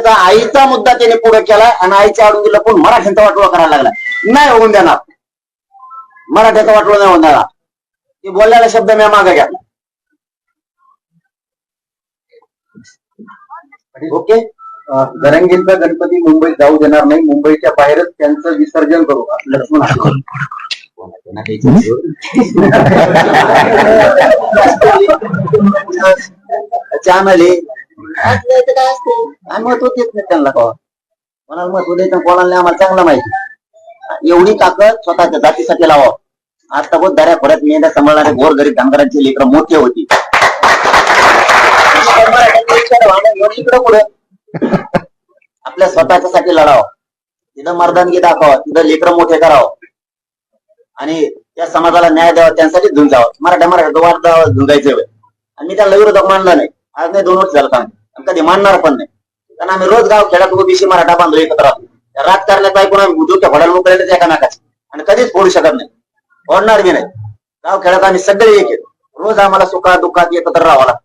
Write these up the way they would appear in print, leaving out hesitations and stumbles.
फक्त आईचा मुद्दा त्याने पुढे केला आणि आईच्या आडून लपून मराठ्यांचा वाटोळा करायला लागला. नाही होऊन देणार, मराठ्याचा वाटोळा नाही होऊन देणार. ते बोललेला शब्द मी मागे घ्या. ओके. जरांगेंचा गणपती मुंबईत जाऊ देणार नाही, मुंबईच्या बाहेरच त्यांचं विसर्जन करू लक्ष्मण. चॅनल काय असते आम्ही महत्व देत नाही त्यांना. कोणाला महत्व द्यायचं कोणाला नाही आम्हाला चांगलं माहिती. एवढी ताकद स्वतःच्या जातीसाठी लावा. आता बहुत दऱ्या खोऱ्यात मेंढ्या सांभाळणारे गोर गरीब कामगारांची लेकर मोठी होती. इकडं पुढे आपल्या स्वतःच्या साठी लढावं, तिथं मर्दानगी दाखवा, तिथं लेकर मोठे करावं आणि त्या समाजाला न्याय द्यावा, त्यांसाठी झुंजावं. मराठा झुंजायचं वेळ. आणि मी त्याला विरोधक मानला नाही. आज नाही 2 वर्ष झालं आणि कधी मानणार पण नाही. कारण आम्ही रोज गाव खेड्यात ओबीसी मराठा बांधव एकत्र राहतो. राजकारणात ऐकून आम्ही डोक्या फोडायला मोकळेच एकामेकाच आणि कधीच फोडू शकत नाही, फोडणार बी नाही. गाव खेड्यात आम्ही सगळे एक आहेत. रोज आम्हाला सुखात दुःखात एकत्र राहावं लागतं.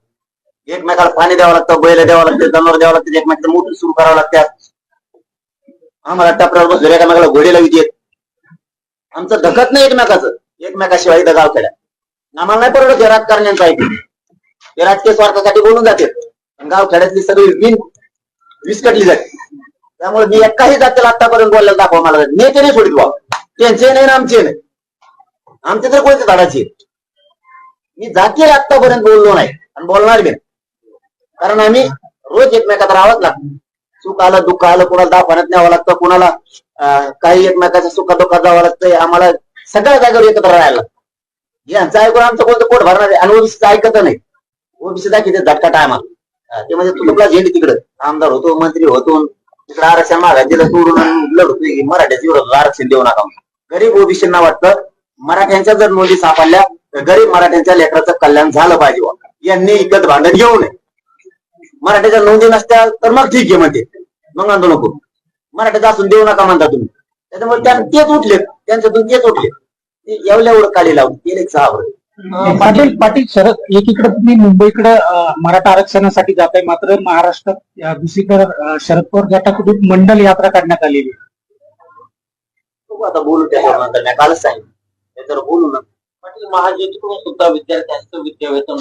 एकमेकाला पाणी द्यावं लागतं, बैल द्यावं लागतं, जनावर द्यावं लागतं, एकमेकाला मोठी सुरू करावं लागतात. आम्हाला टपऱ्यावर बसलो एकामेकाला घोडे लावी देत. आमचं धकत नाही एकमेकाचं, एकमेकाशिवाय इथं गाव खेड्यात. आम्हाला नाही परवडत हे राजकारण्यांचं ऐकून. ते राजकीय स्वार्थासाठी बोलून जाते. गाव खेड्यातली सगळी विस्कटली जाते. त्यामुळे मी एकाही जातीला आतापर्यंत बोलायला दाखवा मला. नेते नाही सोडित बा, त्यांचे नाही ना आमचे नाही. आमचे तर कोणते झाडाचे. मी जातीला आतापर्यंत बोललो नाही आणि बोलणार बी. कारण आम्ही रोज एकमेकात राहावंच लागतं. सुख आलं दुःख आलं, कुणाला दवाखान्यात न्यावं लागतं, कुणाला काही एकमेकाच्या सुखा दुःखात जावं लागतं. आम्हाला सगळ्या जागेवर एकत्र राहायला लागतं. यांचं ऐकून आमचं कोणतं पोट भरणार आहे. आणि ओबीसीचं ऐकत नाही. ओबीसी दाखवते झटका टायमाला. ते म्हणजे तू तुला झेंडी तिकडं आमदार होतो, मंत्री होतो, तिकडे आरक्षण मागायला सोडून लढतोय मराठ्याची विरोधात आरक्षण देऊ नका. गरीब ओबीसींना वाटतं मराठ्यांच्या जर नोंदी सापडल्या तर गरीब मराठ्यांच्या लेकराचं कल्याण झालं पाहिजे. यांनी इकत भांडण घेऊ नये. मराठ्याच्या नोंदी नसत्या तर मग ठीक आहे म्हणते, मग आंदोलन करू. मराठ्याचं असून देऊ नका म्हणता तुम्ही. त्याच्यामुळे तेच उठले, त्यांच्यातून तेच उठले. एवढं काळी लावून गेले 6 वर्ष. पाटील शरद, एकीकडे तुम्ही मुंबईकडे मराठा आरक्षणासाठी जाताय, मात्र महाराष्ट्रात दुसरीकडे शरद पवार गटाकडून मंडल यात्रा काढण्यात आलेली. आता बोलू त्याच्यानंतर मी कालच सांगितलं त्याच्यावर बोलू ना. पाटील महायुतीकडून सुद्धा विद्यार्थ्यांचं विद्यावेतन